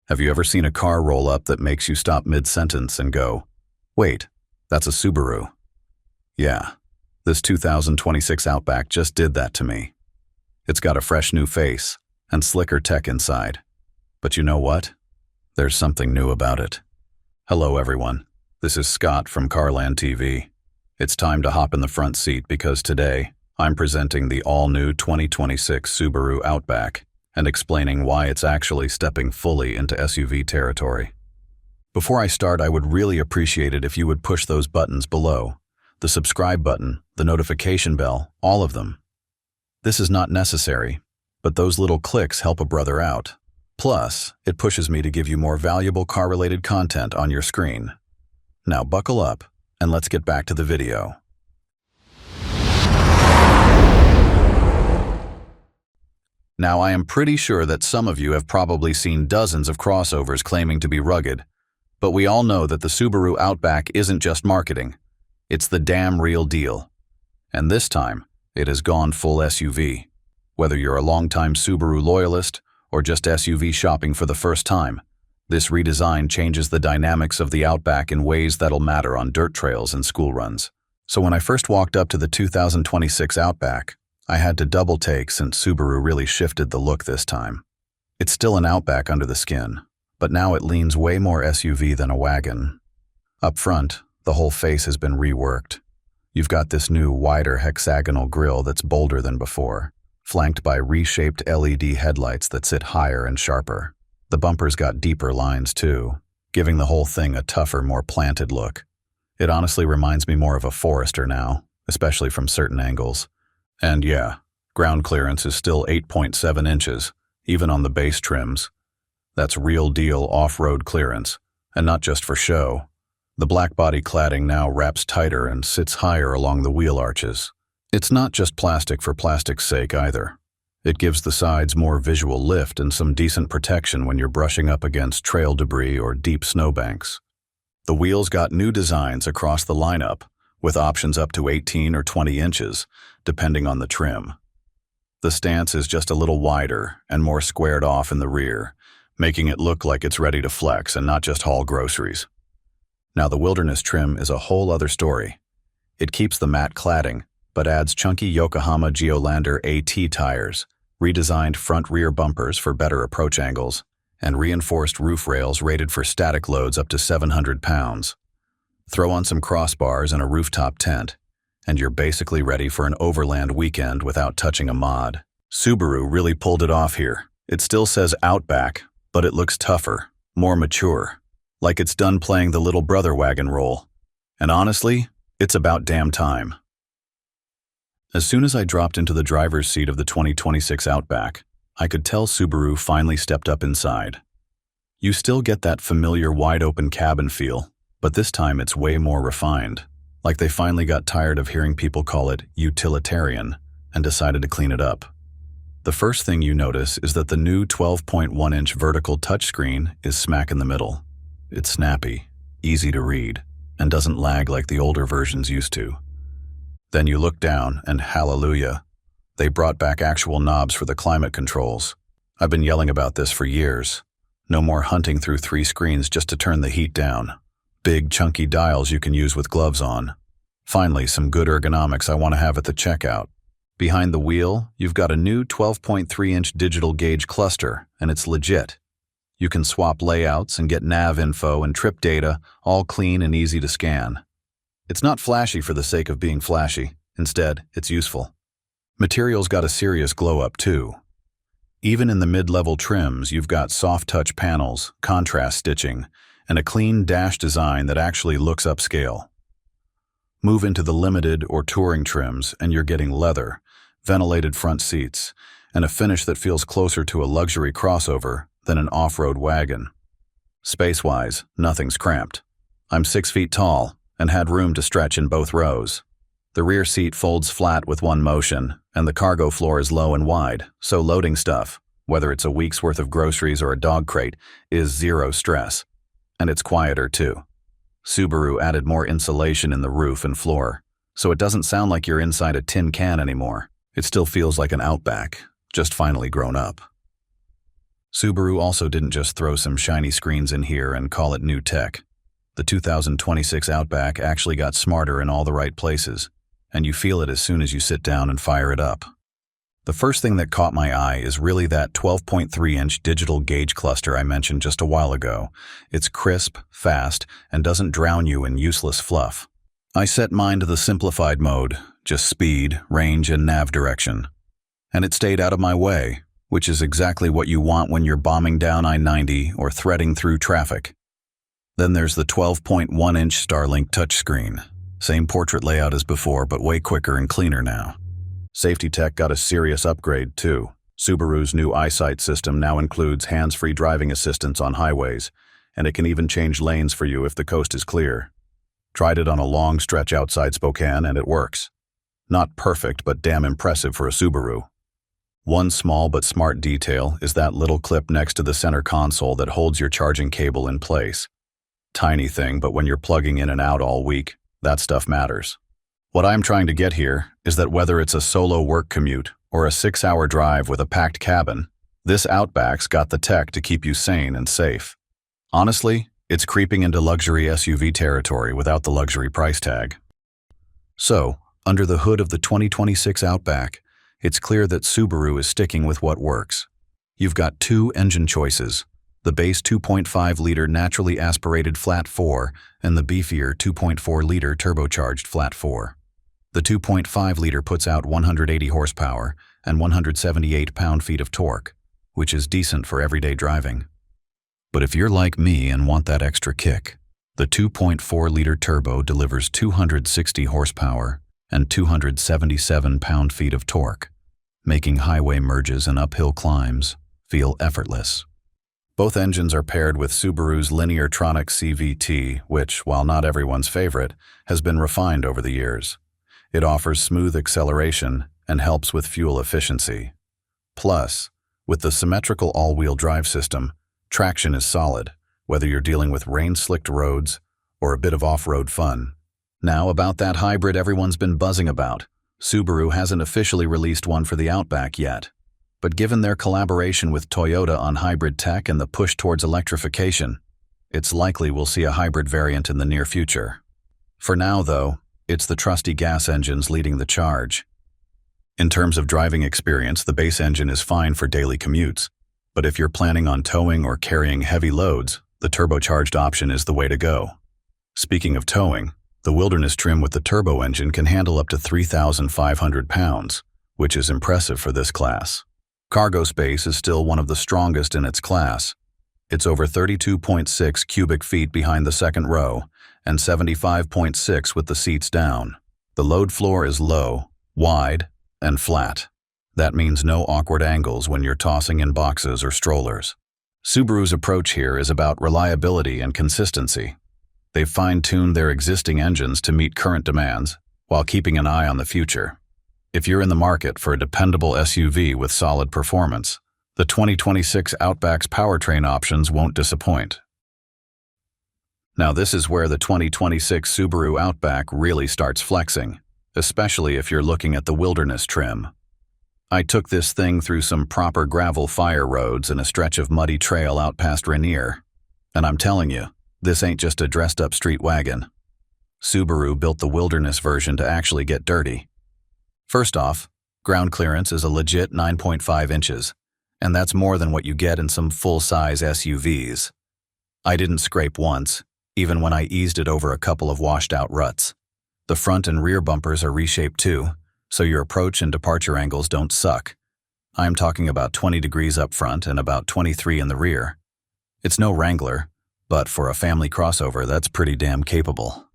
Have you ever seen a car roll up that makes you stop mid-sentence and go, "Wait, that's a Subaru"? Yeah, this 2026 Outback just did that to me. It's got a fresh new face and slicker tech inside. But you know what? There's something new about it. Hello everyone, this is Scott from CarlandTV. It's time to hop in the front seat because today I'm presenting the all-new 2026 Subaru Outback and explaining why it's actually stepping fully into SUV territory. Before I start, I would really appreciate it if you would push those buttons below. The subscribe button, the notification bell, all of them. This is not necessary, but those little clicks help a brother out. Plus, it pushes me to give you more valuable car-related content on your screen. Now buckle up, and let's get back to the video. Now, I am pretty sure that some of you have probably seen dozens of crossovers claiming to be rugged, but we all know that the Subaru Outback isn't just marketing. It's the damn real deal. And this time, it has gone full SUV. Whether you're a longtime Subaru loyalist or just SUV shopping for the first time, this redesign changes the dynamics of the Outback in ways that'll matter on dirt trails and school runs. So when I first walked up to the 2026 Outback, I had to double take since Subaru really shifted the look this time. It's still an Outback under the skin, but now it leans way more SUV than a wagon. Up front, the whole face has been reworked. You've got this new, wider hexagonal grille that's bolder than before, flanked by reshaped LED headlights that sit higher and sharper. The bumper's got deeper lines too, giving the whole thing a tougher, more planted look. It honestly reminds me more of a Forester now, especially from certain angles. And yeah, ground clearance is still 8.7 inches, even on the base trims. That's real deal off-road clearance, and not just for show. The black body cladding now wraps tighter and sits higher along the wheel arches. It's not just plastic for plastic's sake either. It gives the sides more visual lift and some decent protection when you're brushing up against trail debris or deep snowbanks. The wheels got new designs across the lineup, with options up to 18 or 20 inches, depending on the trim. The stance is just a little wider and more squared off in the rear, making it look like it's ready to flex and not just haul groceries. Now the Wilderness trim is a whole other story. It keeps the matte cladding, but adds chunky Yokohama Geolandar AT tires, redesigned front-rear bumpers for better approach angles, and reinforced roof rails rated for static loads up to 700 pounds. Throw on some crossbars and a rooftop tent, and you're basically ready for an overland weekend without touching a mod. Subaru really pulled it off here. It still says Outback, but it looks tougher, more mature, like it's done playing the little brother wagon role. And honestly, it's about damn time. As soon as I dropped into the driver's seat of the 2026 Outback, I could tell Subaru finally stepped up inside. You still get that familiar wide-open cabin feel, but this time it's way more refined, like they finally got tired of hearing people call it utilitarian and decided to clean it up. The first thing you notice is that the new 12.1-inch vertical touchscreen is smack in the middle. It's snappy, easy to read, and doesn't lag like the older versions used to. Then you look down and hallelujah, they brought back actual knobs for the climate controls. I've been yelling about this for years. No more hunting through 3 screens just to turn the heat down. Big, chunky dials you can use with gloves on. Finally, some good ergonomics I want to have at the checkout. Behind the wheel, you've got a new 12.3-inch digital gauge cluster, and it's legit. You can swap layouts and get nav info and trip data, all clean and easy to scan. It's not flashy for the sake of being flashy. Instead, it's useful. Material's got a serious glow-up, too. Even in the mid-level trims, you've got soft-touch panels, contrast stitching, and a clean dash design that actually looks upscale. Move into the limited or touring trims and you're getting leather, ventilated front seats, and a finish that feels closer to a luxury crossover than an off-road wagon. Space-wise, nothing's cramped. I'm 6 feet tall and had room to stretch in both rows. The rear seat folds flat with one motion, and the cargo floor is low and wide, so loading stuff, whether it's a week's worth of groceries or a dog crate, is zero stress. And it's quieter too. Subaru added more insulation in the roof and floor, so it doesn't sound like you're inside a tin can anymore. It still feels like an Outback, just finally grown up. Subaru also didn't just throw some shiny screens in here and call it new tech. The 2026 Outback actually got smarter in all the right places, and you feel it as soon as you sit down and fire it up. The first thing that caught my eye is really that 12.3-inch digital gauge cluster I mentioned just a while ago. It's crisp, fast, and doesn't drown you in useless fluff. I set mine to the simplified mode, just speed, range, and nav direction. And it stayed out of my way, which is exactly what you want when you're bombing down I-90 or threading through traffic. Then there's the 12.1-inch Starlink touchscreen. Same portrait layout as before, but way quicker and cleaner now. Safety tech got a serious upgrade, too. Subaru's new EyeSight system now includes hands-free driving assistance on highways, and it can even change lanes for you if the coast is clear. Tried it on a long stretch outside Spokane, and it works. Not perfect, but damn impressive for a Subaru. One small but smart detail is that little clip next to the center console that holds your charging cable in place. Tiny thing, but when you're plugging in and out all week, that stuff matters. What I'm trying to get here is that whether it's a solo work commute or a 6-hour drive with a packed cabin, this Outback's got the tech to keep you sane and safe. Honestly, it's creeping into luxury SUV territory without the luxury price tag. So, under the hood of the 2026 Outback, it's clear that Subaru is sticking with what works. You've got two engine choices, the base 2.5-liter naturally aspirated flat 4 and the beefier 2.4-liter turbocharged flat 4. The 2.5-liter puts out 180 horsepower and 178 pound-feet of torque, which is decent for everyday driving. But if you're like me and want that extra kick, the 2.4-liter turbo delivers 260 horsepower and 277 pound-feet of torque, making highway merges and uphill climbs feel effortless. Both engines are paired with Subaru's Lineartronic CVT, which, while not everyone's favorite, has been refined over the years. It offers smooth acceleration and helps with fuel efficiency. Plus, with the symmetrical all-wheel drive system, traction is solid, whether you're dealing with rain-slicked roads or a bit of off-road fun. Now about that hybrid everyone's been buzzing about. Subaru hasn't officially released one for the Outback yet, but given their collaboration with Toyota on hybrid tech and the push towards electrification, it's likely we'll see a hybrid variant in the near future. For now, though, it's the trusty gas engines leading the charge. In terms of driving experience, the base engine is fine for daily commutes, but if you're planning on towing or carrying heavy loads, the turbocharged option is the way to go. Speaking of towing, the Wilderness trim with the turbo engine can handle up to 3,500 pounds, which is impressive for this class. Cargo space is still one of the strongest in its class. It's over 32.6 cubic feet behind the second row and 75.6 with the seats down. The load floor is low, wide, and flat. That means no awkward angles when you're tossing in boxes or strollers. Subaru's approach here is about reliability and consistency. They've fine-tuned their existing engines to meet current demands while keeping an eye on the future. If you're in the market for a dependable SUV with solid performance, the 2026 Outback's powertrain options won't disappoint. Now this is where the 2026 Subaru Outback really starts flexing, especially if you're looking at the Wilderness trim. I took this thing through some proper gravel fire roads and a stretch of muddy trail out past Rainier, and I'm telling you, this ain't just a dressed-up street wagon. Subaru built the Wilderness version to actually get dirty. First off, ground clearance is a legit 9.5 inches, and that's more than what you get in some full-size SUVs. I didn't scrape once, even when I eased it over a couple of washed-out ruts. The front and rear bumpers are reshaped too, so your approach and departure angles don't suck. I'm talking about 20 degrees up front and about 23 in the rear. It's no Wrangler, but for a family crossover, that's pretty damn capable.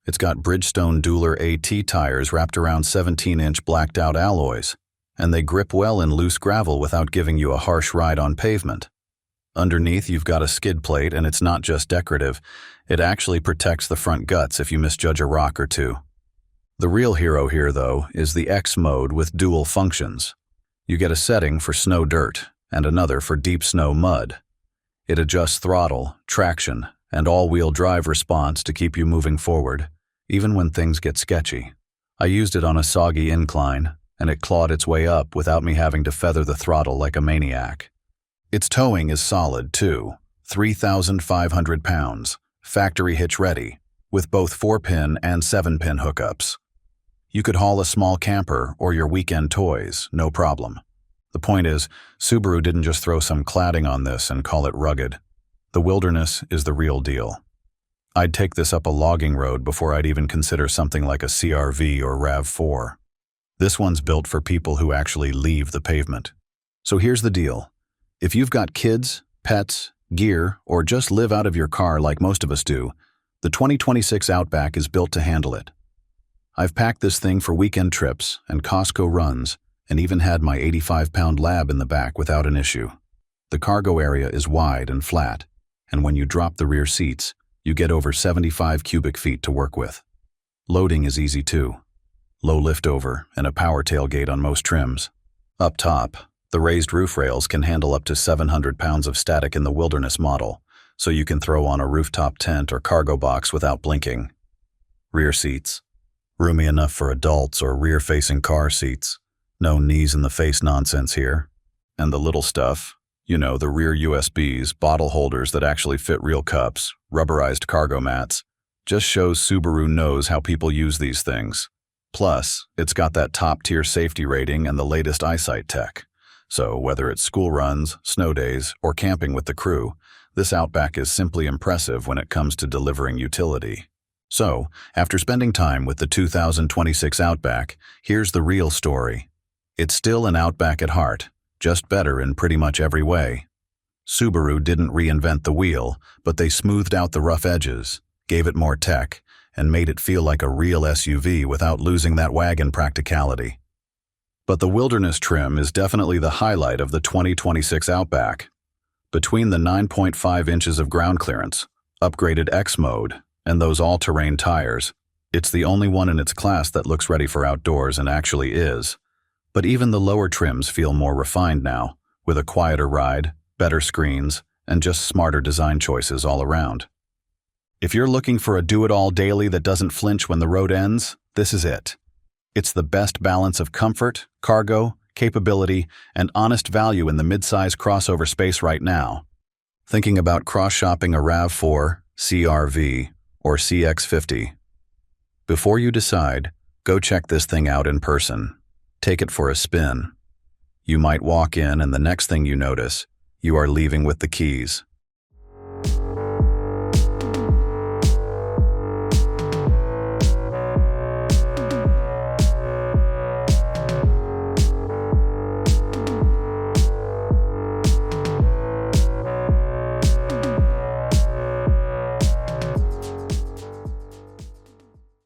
It's got Bridgestone Dueler AT tires wrapped around 17-inch blacked-out alloys, and they grip well in loose gravel without giving you a harsh ride on pavement. Underneath, you've got a skid plate, and it's not just decorative. It actually protects the front guts if you misjudge a rock or two. The real hero here, though, is the X mode with dual functions. You get a setting for snow dirt and another for deep snow mud. It adjusts throttle, traction, and all-wheel drive response to keep you moving forward, even when things get sketchy. I used it on a soggy incline, and it clawed its way up without me having to feather the throttle like a maniac. Its towing is solid, too. 3,500 pounds, factory hitch ready, with both 4-pin and 7-pin hookups. You could haul a small camper or your weekend toys, no problem. The point is, Subaru didn't just throw some cladding on this and call it rugged. The wilderness is the real deal. I'd take this up a logging road before I'd even consider something like a CR-V or RAV4. This one's built for people who actually leave the pavement. So here's the deal. If you've got kids, pets, gear, or just live out of your car like most of us do, the 2026 Outback is built to handle it. I've packed this thing for weekend trips and Costco runs, and even had my 85-pound lab in the back without an issue. The cargo area is wide and flat, and when you drop the rear seats, you get over 75 cubic feet to work with. Loading is easy too. Low liftover and a power tailgate on most trims. Up top, the raised roof rails can handle up to 700 pounds of static in the Wilderness model, so you can throw on a rooftop tent or cargo box without blinking. Rear seats. Roomy enough for adults or rear-facing car seats. No knees-in-the-face nonsense here. And the little stuff, you know, the rear USBs, bottle holders that actually fit real cups, rubberized cargo mats, just shows Subaru knows how people use these things. Plus, it's got that top-tier safety rating and the latest eyesight tech. So whether it's school runs, snow days, or camping with the crew, this Outback is simply impressive when it comes to delivering utility. So, after spending time with the 2026 Outback, here's the real story. It's still an Outback at heart, just better in pretty much every way. Subaru didn't reinvent the wheel, but they smoothed out the rough edges, gave it more tech, and made it feel like a real SUV without losing that wagon practicality. But the Wilderness trim is definitely the highlight of the 2026 Outback. Between the 9.5 inches of ground clearance, upgraded X mode, and those all-terrain tires, it's the only one in its class that looks ready for outdoors and actually is. But even the lower trims feel more refined now, with a quieter ride, better screens, and just smarter design choices all around. If you're looking for a do-it-all daily that doesn't flinch when the road ends, this is it. It's the best balance of comfort, cargo, capability, and honest value in the midsize crossover space right now. Thinking about cross-shopping a RAV4, CR-V, or CX-50? Before you decide, go check this thing out in person. Take it for a spin. You might walk in and the next thing you notice, you are leaving with the keys.